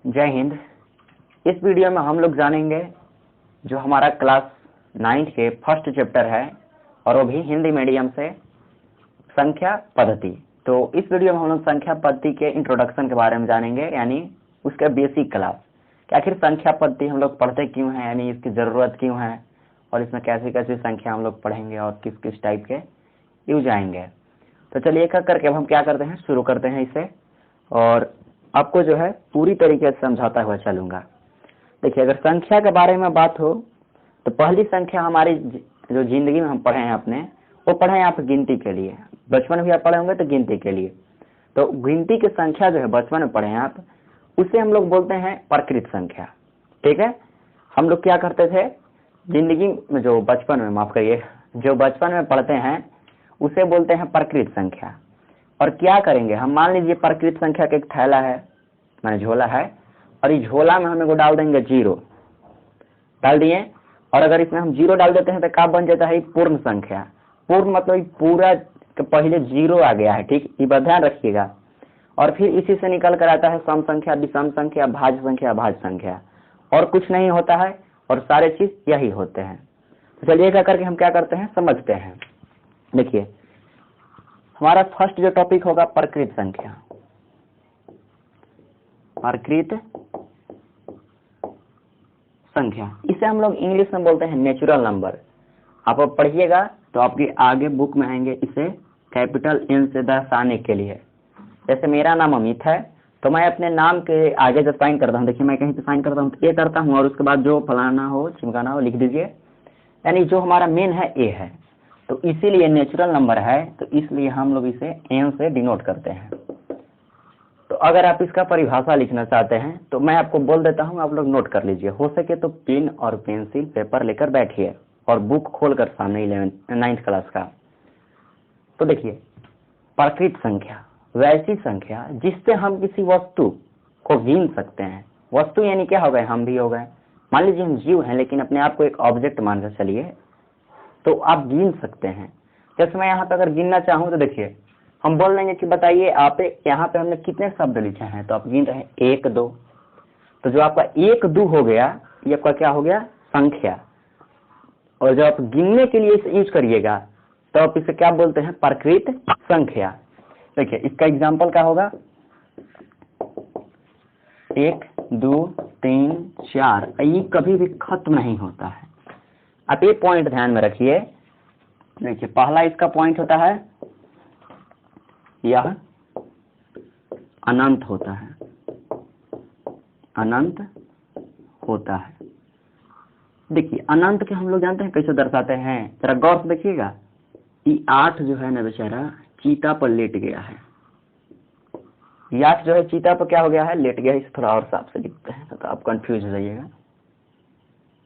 जय हिंद। इस वीडियो में हम लोग जानेंगे जो हमारा क्लास 9 के फर्स्ट चैप्टर है और वो भी हिंदी मीडियम से संख्या पद्धति। तो इस वीडियो में हम लोग संख्या पद्धति के इंट्रोडक्शन के बारे में जानेंगे, यानी उसका बेसिक क्लास कि आखिर संख्या पद्धति हम लोग पढ़ते क्यों हैं, यानी इसकी ज़रूरत क्यों है और इसमें कैसी कैसी संख्या हम लोग पढ़ेंगे और किस किस टाइप के यूज आएंगे। तो चलिए एक एक करके अब हम क्या करते हैं, शुरू करते हैं इसे और आपको जो है पूरी तरीके से समझाता हुआ चलूंगा। देखिए, अगर संख्या के बारे में बात हो तो पहली संख्या हमारी जो जिंदगी में हम पढ़े हैं अपने, वो पढ़े हैं आप गिनती के लिए। बचपन भी आप पढ़े होंगे तो गिनती के लिए। तो गिनती की संख्या जो है बचपन में पढ़े हैं आप, उसे हम लोग बोलते हैं प्रकृत संख्या। ठीक है, हम लोग क्या करते थे जिंदगी में, जो बचपन में, माफ करिए, जो बचपन में पढ़ते हैं उसे बोलते हैं प्रकृत संख्या। और क्या करेंगे हम, मान लीजिए प्रकृत संख्या का एक थैला है, माने झोला है, और इस झोला में हम एगो डाल देंगे जीरो, डाल दिए, और अगर इसमें हम जीरो डाल देते हैं तो क्या बन जाता है, पूर्ण संख्या। पूर्ण मतलब पूरा के पहले जीरो आ गया है। ठीक, ये ध्यान रखिएगा। और फिर इसी से निकल कर आता है सम संख्या, विषम संख्या, भाज्य संख्या, भाज्य संख्या, और कुछ नहीं होता है और सारे चीज यही होते हैं। तो चलिए क्या करके हम क्या करते हैं समझते हैं। देखिए, हमारा फर्स्ट जो टॉपिक होगा प्रकृत संख्या। प्रकृत संख्या, इसे हम लोग इंग्लिश में बोलते हैं नेचुरल नंबर। आप अब पढ़िएगा तो आपके आगे बुक में आएंगे इसे कैपिटल एन से दर्शाने के लिए। जैसे मेरा नाम अमित है तो मैं अपने नाम के आगे जब साइन करता हूँ, देखिए मैं कहीं पे साइन करता हूँ तो ए करता हूँ और उसके बाद जो फलाना हो चिमकाना हो लिख दीजिए, यानी जो हमारा मेन है ए है। तो इसीलिए नेचुरल नंबर है, तो इसलिए हम लोग इसे एन से डिनोट करते हैं। तो अगर आप इसका परिभाषा लिखना चाहते हैं तो मैं आपको बोल देता हूं, आप लोग नोट कर लीजिए। हो सके तो पेन और पेंसिल पेपर लेकर बैठिए और बुक खोलकर सामने 9th क्लास का। तो देखिए, प्रकृत संख्या वैसी संख्या जिससे हम किसी वस्तु को गिन सकते हैं। वस्तु यानी क्या हो गए, हम भी हो गए। मान लीजिए हम जीव हैं लेकिन अपने आप को एक ऑब्जेक्ट मानकर चलिए, तो आप गिन सकते हैं। जैसे मैं यहाँ पे अगर गिनना चाहूँ तो देखिए, हम बोल देंगे कि बताइए आप यहाँ पे हमने कितने शब्द लिखे हैं, तो आप गिन रहे हैं 1 2। तो जो आपका 1 2 हो गया, ये आपका क्या हो गया, संख्या। और जब आप गिनने के लिए इसे यूज करिएगा तो आप इसे क्या बोलते हैं, प्रकृत संख्या। देखिए, इसका एग्जाम्पल क्या होगा, 1 2 3 4, ये कभी भी खत्म नहीं होता है। आप ये पॉइंट ध्यान में रखिए। देखिए, पहला इसका पॉइंट होता है यह अनंत होता है, अनंत होता है। देखिए, अनंत के हम लोग जानते हैं कैसे दर्शाते हैं, जरा गौर से देखिएगा। ये 8 जो है ना बेचारा चीता पर लेट गया है। ये 8 जो है चीता पर क्या हो गया है, लेट गया है। इसे थोड़ा और साफ से लिखते हैं तो आप कंफ्यूज हो जाइएगा।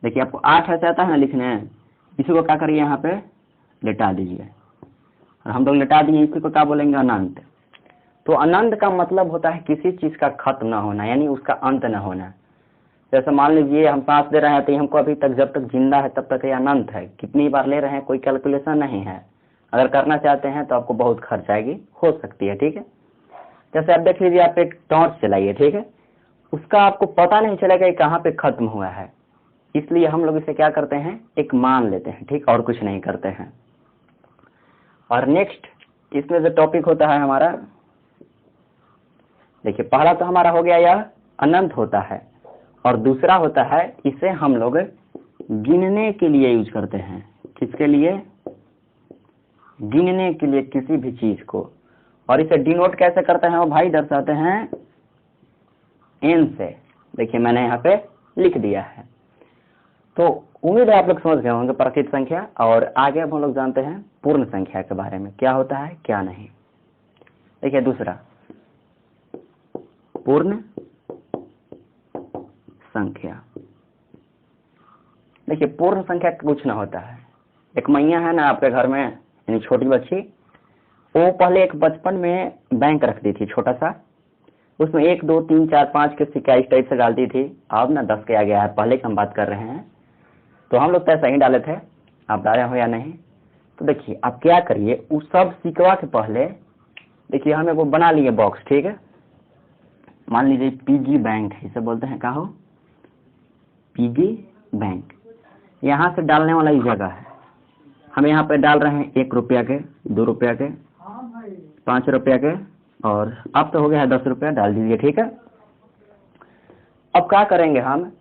देखिए, आपको 8 ऐसा आता है ना लिखने, इसी को क्या करिए यहाँ पे लेटा दीजिए, और हम लोग लेटा दिए, इसी को क्या बोलेंगे, अनंत। तो अनंत का मतलब होता है किसी चीज का खत्म न होना, यानी उसका अंत न होना। जैसे मान लीजिए हम सांस ले रहे हैं तो हमको अभी तक, जब तक जिंदा है तब तक ये अनंत है। कितनी बार ले रहे हैं कोई कैलकुलेशन नहीं है। अगर करना चाहते हैं तो आपको बहुत खर्च आएगी, हो सकती है। ठीक है, जैसे आप देख लीजिए, आप एक टॉर्च चलाइए, ठीक है, उसका आपको पता नहीं चलेगा कि कहाँ पे खत्म हुआ है। इसलिए हम लोग इसे क्या करते हैं, एक मान लेते हैं, ठीक, और कुछ नहीं करते हैं। और नेक्स्ट इसमें जो टॉपिक होता है हमारा, देखिए पहला तो हमारा हो गया यह अनंत होता है, और दूसरा होता है इसे हम लोग गिनने के लिए यूज करते हैं। किसके लिए, गिनने के लिए किसी भी चीज को। और इसे डिनोट कैसे करते हैं, वो भाई दर्शाते हैं एन से। देखिए मैंने यहाँ पे लिख दिया है। तो उम्मीद है आप लोग समझ गए होंगे प्रकृत संख्या। और आगे अब हम लोग जानते हैं पूर्ण संख्या के बारे में, क्या होता है क्या नहीं। देखिए, दूसरा पूर्ण संख्या। देखिए, पूर्ण संख्या कुछ ना होता है, एक मैया है ना आपके घर में, यानी छोटी बच्ची, वो पहले एक बचपन में बैंक रखती थी छोटा सा, उसमें 1 2 3 4 5 के सिक्का इस टाइप से डालती थी। अब ना 10 के आ गया है, पहले की हम बात कर रहे हैं। तो हम लोग तो ऐसा ही डाले थे, आप डाले हो या नहीं। तो देखिए, आप क्या करिए, उस सब सिक्का के पहले देखिए हम वो बना लिए बॉक्स, ठीक है, मान लीजिए पिगी बैंक है, इसे बोलते हैं क्या हो, पिगी बैंक। यहाँ से डालने वाला ही जगह है। हम यहाँ पे डाल रहे हैं 1 रुपया के, 2 रुपया के, 5 रुपया के, और अब तो हो गया है 10 रुपया, डाल दीजिए। ठीक है, अब क्या करेंगे, हम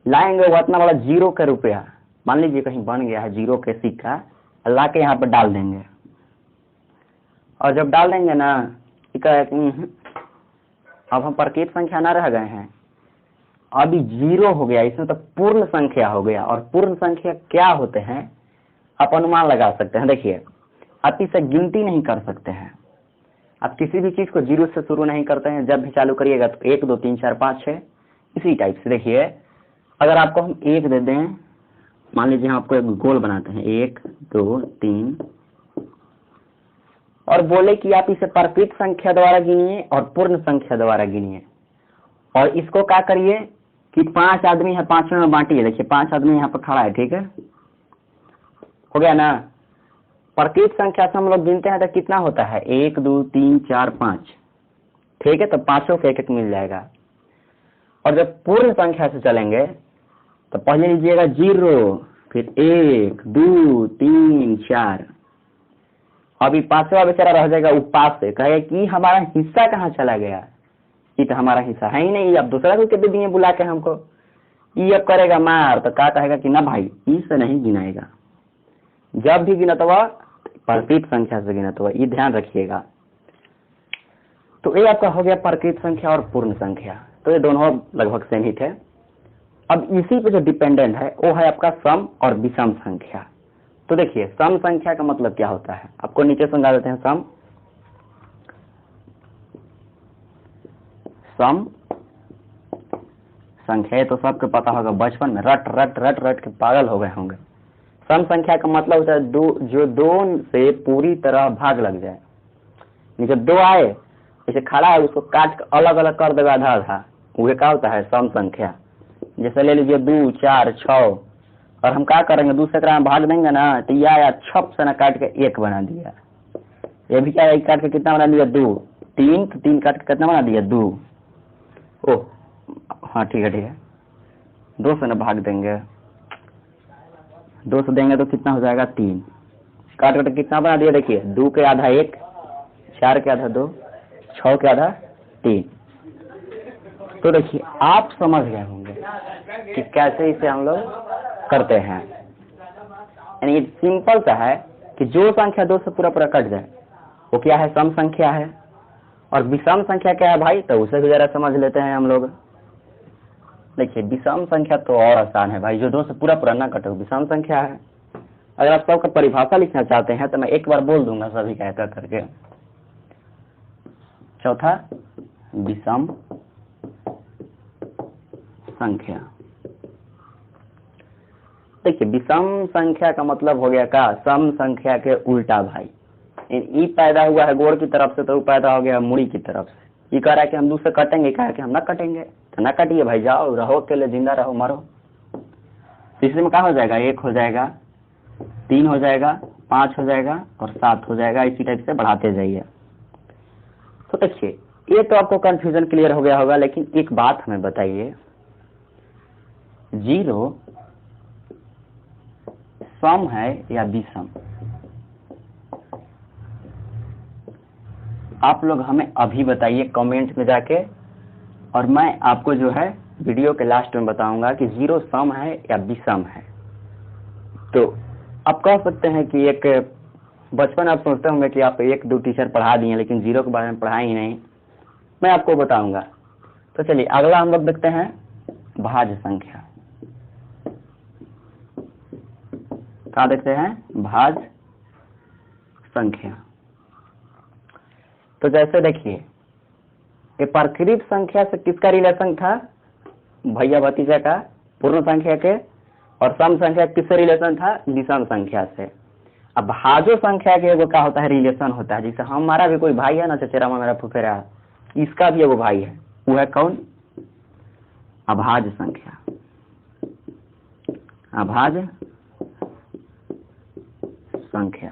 लाएंगे वो इतना बड़ा 0 के रुपया, मान लीजिए कहीं बन गया है 0 के सिक्का, ला के यहाँ पे डाल देंगे। और जब डाल देंगे ना, अब हम प्रकृत संख्या ना रह गए हैं, अभी 0 हो गया, इसमें तो पूर्ण संख्या हो गया। और पूर्ण संख्या क्या होते हैं आप अनुमान लगा सकते हैं। देखिए, आप इसे गिनती नहीं कर सकते हैं, आप किसी भी चीज को 0 से शुरू नहीं करते हैं। जब भी चालू करिएगा तो 1 2 3 4 5 6 इसी टाइप से। देखिए, अगर आपको हम 1 दे दें, मान लीजिए हम आपको एक गोल बनाते हैं 1 2 3, और बोले कि आप इसे प्रकृत संख्या द्वारा गिनिए और पूर्ण संख्या द्वारा गिनिए, और इसको क्या करिए कि 5 आदमी है, 5 में बांटिए। देखिए 5 आदमी यहाँ पर खड़ा है, ठीक है, हो गया ना। प्रकृत संख्या से हम लोग गिनते हैं तो कितना होता है, 1 2 3 4 5, ठीक है, तो पांचों के 1 मिल जाएगा। और जब पूर्ण संख्या से चलेंगे तो पहले लीजिएगा 0, फिर 1 2 3 4, अभी 5वां बेचारा रह जाएगा उपास से, कहेगा कि हमारा हिस्सा कहाँ चला गया, ये तो हमारा हिस्सा है ही नहीं, अब दूसरा को दे दिए बुला के हमको। ये अब करेगा मार, तो क्या कहेगा कि ना भाई इससे नहीं गिनाएगा। जब भी गिनतवा प्रकृत संख्या से गिनतवा, ये ध्यान रखिएगा। तो ये आपका हो गया प्रकृत संख्या और पूर्ण संख्या, तो ये दोनों लगभग सेम ही थे। अब इसी पे जो डिपेंडेंट है वो है आपका सम और विषम संख्या। तो देखिए, सम संख्या का मतलब क्या होता है, आपको नीचे समझा देते हैं। सम संख्या तो सबको पता होगा, बचपन में रट रट रट रट के पागल हो गए होंगे। सम संख्या का मतलब होता है जो 2 से पूरी तरह भाग लग जाए। नीचे 2 आए, जैसे खड़ा है उसको काट के अलग अलग कर देगा आधा आधा, वह क्या होता है सम संख्या। जैसे ले लीजिए 2 4 6, और हम क्या करेंगे, 2 से भाग देंगे ना, तो या छप से ना काट के 1 बना दिया। ये भी क्या, 1 काट के कितना बना दिया 2, 3, तो 3 काट के कितना बना दिया 2। ओह हाँ ठीक है, 2 से ना भाग देंगे, 2 से देंगे तो कितना हो जाएगा 3, काट के कितना बना दिया, देखिए 2 के आधा 1, 4 के आधा 2, 6 के आधा 3। तो देखिए आप समझ गए होंगे कि कैसे इसे हम लोग करते हैं। यानी सिंपल सा है कि जो संख्या 2 से पूरा पूरा कट जाए वो क्या है, सम संख्या है। और विषम संख्या क्या है भाई, तो उसे भी जरा समझ लेते हैं हम लोग। देखिए विषम संख्या तो और आसान है भाई, जो 2 से पूरा पूरा ना कटे विषम संख्या है। अगर आप सबका परिभाषा लिखना चाहते हैं तो मैं एक बार बोल दूंगा सभी का एक करके। चौथा, विषम संख्या। देखिए विषम संख्या का मतलब हो गया का सम संख्या के उल्टा भाई। ई पैदा हुआ है गोड़ की तरफ से, तो पैदा हो गया मुड़ी की तरफ से। ये कह रहा है कि हम 2 से कटेंगे, कहा है कि हम ना कटेंगे, तो ना कटिए भाई, जाओ रहो अकेले, जिंदा रहो मरो। तीसरे में क्या हो जाएगा, 1 हो जाएगा, 3 हो जाएगा, 5 हो जाएगा और 7 हो जाएगा। इसी टाइप से बढ़ाते जाइए। तो देखिए ये तो आपको कंफ्यूजन क्लियर हो गया होगा, लेकिन एक बात हमें बताइए, 0 सम है या विषम? आप लोग हमें अभी बताइए कमेंट में जाके, और मैं आपको जो है वीडियो के लास्ट में बताऊंगा कि 0 सम है या विषम है। तो आप कह सकते हैं कि एक बचपन आप सोचते होंगे कि आप 1 2 टीचर पढ़ा दिए लेकिन 0 के बारे में पढ़ा ही नहीं। मैं आपको बताऊंगा। तो चलिए अगला हम लोग देखते हैं भाज्य संख्या। क्या देखते हैं, भाज्य संख्या। तो जैसे देखिए ये प्रकृत संख्या से किसका रिलेशन था, भैया भतीजा का, पूर्ण संख्या के, और सम संख्या किससे रिलेशन था, विषम संख्या से। अब भाज्य संख्या के एगो क्या होता है, रिलेशन होता है। जैसे हमारा भी कोई भाई है ना, चचेरा मेरा फुफेरा, इसका भी एगो भाई है, वो है कौन, अभाज्य संख्या। अभाज्य संख्या।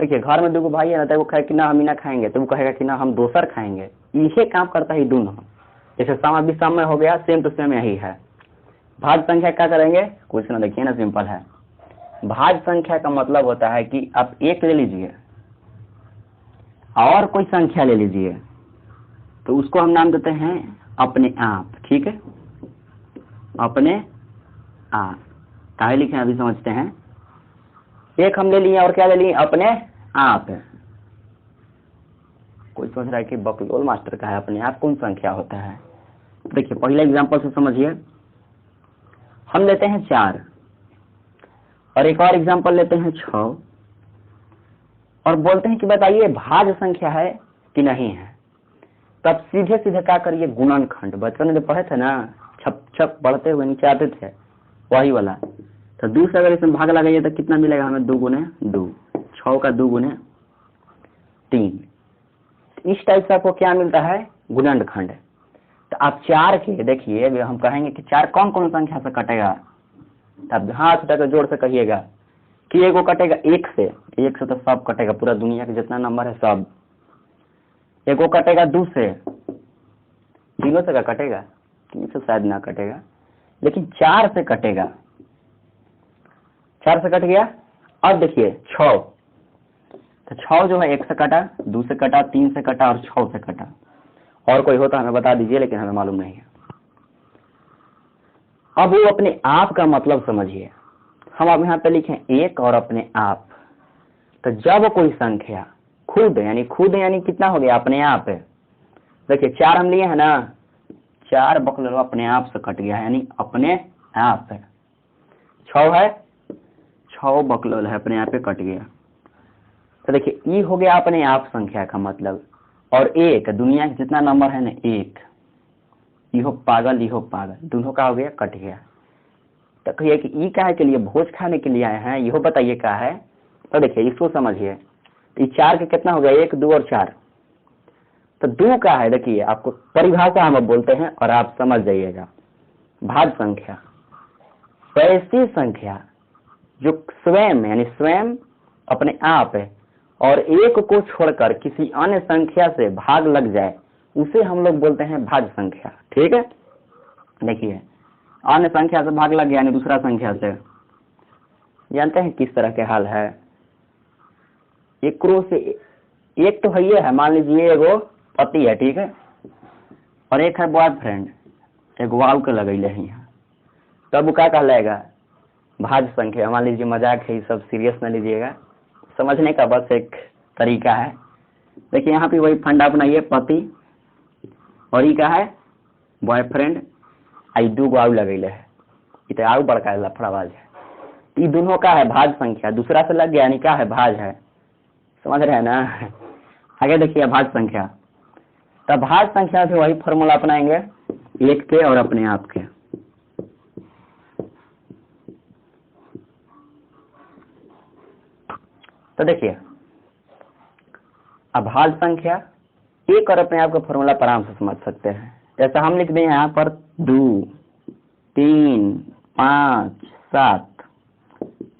देखिए घर में 2 भाई है ना, तो वो कहे कि ना हम ही ना खाएंगे, तो वो कहेगा कि ना हम दोसर खाएंगे। इसे काम करता है दोनों। जैसे सम विषम में हो गया, सेम टू सेम यही है। भाज्य संख्या क्या करेंगे, कुछ ना, देखिए ना, सिंपल है। भाज्य संख्या का मतलब होता है कि आप एक ले लीजिए और कोई संख्या ले लीजिए, तो उसको हम नाम देते हैं अपने आप। ठीक है, अपने आप काहे लिखे अभी समझते हैं। एक हम ले लिए और क्या ले लिए, अपने आप। कोई सोच रहा है कि बकलोल मास्टर का है अपने आप कौन संख्या होता है। देखिए पहले एग्जांपल से समझिए। हम लेते हैं 4 और एक और एग्जांपल लेते हैं 6 और बोलते हैं कि बताइए भाज्य संख्या है कि नहीं है। तब सीधे सीधे क्या करिए, गुणनखंड। बचपन में जो पढ़े थे ना, छप छप पढ़ते हुए नीचे आते थे, वही वाला। तो 2 से अगर इसमें भाग लगाइए तो कितना मिलेगा हमें, 2 गुने 2, 6 का 2 गुने 3। इस टाइप से आपको क्या मिलता है, गुणनखंड। तो आप 4 के देखिए, हम कहेंगे कि 4 कौन कौन संख्या से कटेगा, तब हाथ उठाकर जोर से कहिएगा कि एगो कटेगा 1 से। 1 से तो सब कटेगा, पूरा दुनिया के जितना नंबर है सब। एगो कटेगा 2 से, तीनों से का कटेगा, 3 से शायद ना कटेगा, लेकिन 4 से कटेगा। 4 से कट गया। अब देखिए 6, तो 6 जो है 1 से कटा, 2 से कटा, 3 से कटा और 6 से कटा। और कोई हो तो हमें बता दीजिए, लेकिन हमें मालूम नहीं है। अब वो अपने आप का मतलब समझिए। हम अब यहाँ पे लिखें 1 और अपने आप। तो जब कोई संख्या खुद यानी कितना हो गया, अपने आप है। देखिए 4 हम लिए है ना, 4 बकलोल अपने आप से कट गया, यानी अपने आप है। 6 है, 6 बकलोल है, अपने आप पे कट गया। तो देखिए ये हो गया अपने आप संख्या का मतलब। और 1 दुनिया के जितना नंबर है ना, 1, इहो पागल, दोनों का हो गया, कट गया। तो कहिए कि ई काहे के लिए, भोज खाने के लिए आए हैं, इहो बताइए क्या है। तो देखिए इसको समझिए। ये 4 के कितना हो गया, 1, 2 और 4। तो 2 का है, देखिए आपको परिभाषा हम बोलते हैं और आप समझ जाइएगा। भाज्य संख्या ऐसी संख्या जो स्वयं अपने आप है और 1 को छोड़कर किसी अन्य संख्या से भाग लग जाए, उसे हम लोग बोलते हैं भाज्य संख्या। ठीक है, देखिए अन्य संख्या से भाग लग गया यानी दूसरा संख्या से, जानते हैं किस तरह के हाल है। एक क्रोध से एक तो है ये है, मान लीजिए एगो पति है, ठीक है, और एक है बॉयफ्रेंड, एक वाव के लगैले है यहाँ, तब वो क्या कहलाएगा, भाज्य संख्या। मान लीजिए मजाक है, ये सब सीरियस न लीजिएगा, समझने का बस एक तरीका है। देखिए यहाँ पे वही फंडा बनाइए, पति और ये क्या है, बॉयफ्रेंड, आई 2 गो आउ लगैले है, ये तो आउ बड़का लफड़ाबाज है। ये दोनों का है भाज्य संख्या, दूसरा से लग गया यानी क्या है, भाज्य है। समझ रहे हैं ना। आगे देखिए भाज्य संख्या। तब भाज्य संख्या से वही फॉर्मूला अपनाएंगे, 1 के और अपने आप के। तो देखिए अब भाज्य संख्या 1 और अपने आप का फॉर्मूला आराम से समझ सकते हैं। जैसे हम लिख दें यहाँ पर 2, 3, 5, 7,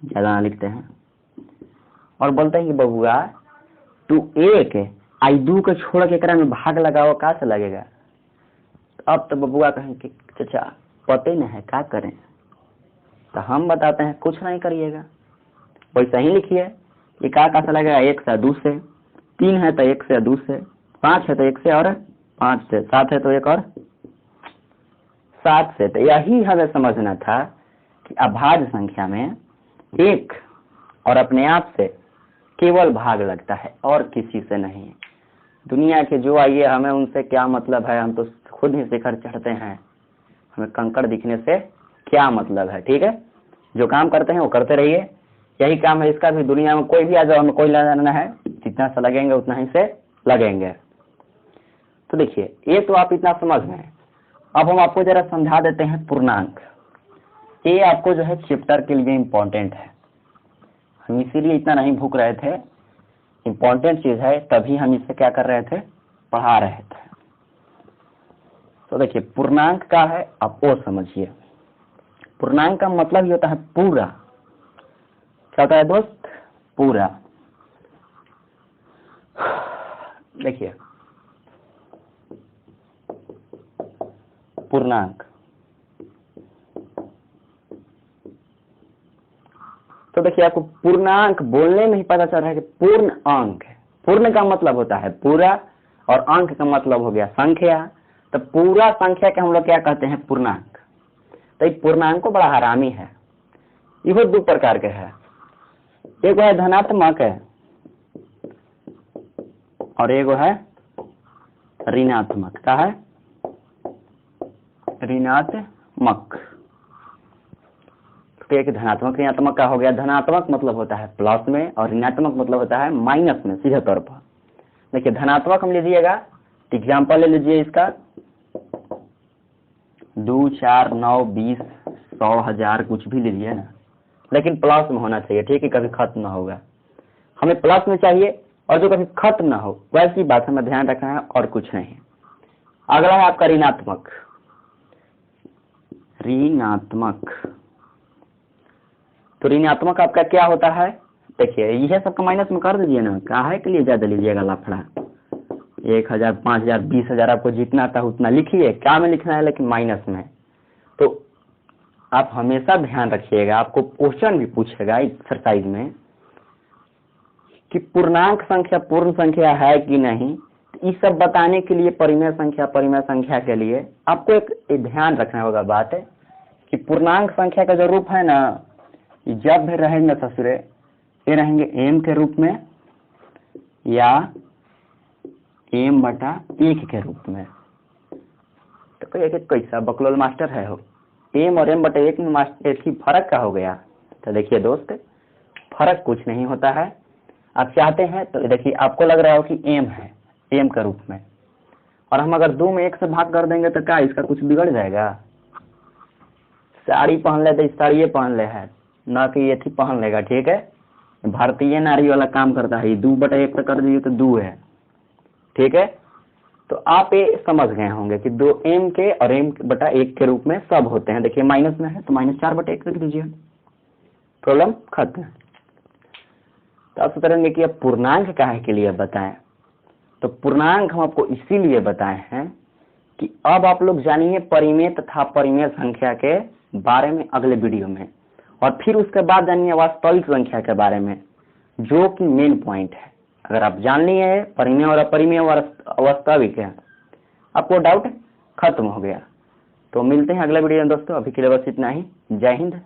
ज्यादा लिखते हैं और बोलते हैं कि बबुआ तू 1 आई 2 को छोड़ के एकरा में भाग लगाओ, कहाँ से लगेगा। अब तो बबुआ कहें कि चाचा पते न है, क्या करें। तो हम बताते हैं कुछ नहीं करिएगा, वैसा ही लिखिए। ये कहाँ से लगेगा, 1 से 2 से, 3 है तो 1 से 2 से, 5 है तो 1 से और 5 से, 7 है तो 1 और 7 से। तो यही हमें समझना था कि अभाज्य संख्या में 1 और अपने आप से केवल भाग लगता है और किसी से नहीं। दुनिया के जो आइए हमें उनसे क्या मतलब है, हम तो खुद ही शिखर चढ़ते हैं, हमें कंकड़ दिखने से क्या मतलब है। ठीक है, जो काम करते हैं वो करते रहिए, यही काम है इसका भी। दुनिया में कोई भी आ जाओ, हमें कोई लेना है, जितना से लगेंगे उतना ही से लगेंगे। तो देखिए ये तो आप इतना समझ में। अब हम आपको जरा समझा देते हैं पूर्णांक। ये आपको जो है चैप्टर के लिए इम्पोर्टेंट है, हम इसीलिए इतना नहीं भूख रहे थे, इम्पोर्टेंट चीज है, तभी हम इससे क्या कर रहे थे, पढ़ा रहे थे। तो देखिए पूर्णांक का है, आप वो समझिए। पूर्णांक का मतलब ये होता है पूरा। क्या होता है दोस्त, पूरा। देखिए पूर्णांक, तो देखिए आपको पूर्णांक बोलने में ही पता चल रहा है कि पूर्ण अंक है। पूर्ण का मतलब होता है पूरा और अंक का मतलब हो गया संख्या। तो पूरा संख्या के हम लोग क्या कहते हैं? पूर्णांक। तो ये पूर्णांक को बड़ा हरामी है। यह दो प्रकार के है, एक है धनात्मक है और एक है ऋणात्मक। क्या है? ऋणात्मक। तो एक धनात्मक ऋणात्मक का हो गया। धनात्मक मतलब होता है प्लस में और ऋणात्मक मतलब होता है माइनस में, सीधे तौर पर। देखिए धनात्मक हम लीजिएगा, एग्जाम्पल ले लीजिए इसका 2, 4, 9, 20, 100, 1000 कुछ भी लीजिए ना, लेकिन प्लस में होना चाहिए, ठीक है? कभी खत्म ना होगा, हमें प्लस में चाहिए और जो कभी खत्म ना हो, वैसी बात हमें ध्यान रखना है और कुछ नहीं। अगला है आपका ऋणात्मक। ऋणात्मक, तो ऋणात्मक आपका क्या होता है? देखिए यह सबका माइनस में कर दीजिए ना, काहे के लिए ज्यादा लीजिएगा लाफड़ा? 1000, 5000, 20000 आपको जितना था उतना लिखिए, क्या में लिखना है, लेकिन माइनस में। तो आप हमेशा ध्यान रखिएगा, आपको क्वेश्चन भी पूछेगा एक्सरसाइज में कि पूर्णांक संख्या पूर्ण संख्या है कि नहीं। इस सब बताने के लिए परिमेय संख्या के लिए आपको एक ध्यान रखना होगा बात है कि पूर्णांक संख्या का जो रूप है ना, जब भी रहेंगे ससुरे, ये रहेंगे m के रूप में या m/1 के रूप में। तो कैसा बकलोल मास्टर है हो, m और m/1 में एक ही फर्क का हो गया। तो देखिए दोस्त, फर्क कुछ नहीं होता है। आप चाहते हैं तो देखिए आपको लग रहा हो कि m है, m के रूप में, और हम अगर 2 में 1 से भाग कर देंगे तो क्या इसका कुछ बिगड़ जाएगा? साड़ी पहन ले तो साड़िये पहन ले है, न कि ये थी पहन लेगा, ठीक है? भारतीय नारी वाला काम करता है। 2/1 तो कर दीजिए तो 2 है, ठीक है? तो आप ये समझ गए होंगे कि 2 m के और m/1 के रूप में सब होते हैं। देखिए माइनस में है तो -4/1 रख दीजिए, प्रॉब्लम खत्म। तो आप सोचेंगे कि अब पूर्णांक काहे के लिए बताएं? तो पूर्णांक हम आपको इसीलिए बताए हैं कि अब आप लोग जानिए परिमेय तथा परिमेय संख्या के बारे में अगले वीडियो में, और फिर उसके बाद जानिए वास्तविक संख्या के बारे में, जो कि मेन पॉइंट है। अगर आप जान लिए हैं परिमेय और अपरिमेय और वास्तविक है, आपको डाउट खत्म हो गया। तो मिलते हैं अगले वीडियो में दोस्तों, अभी के लिए बस इतना ही। जय हिंद,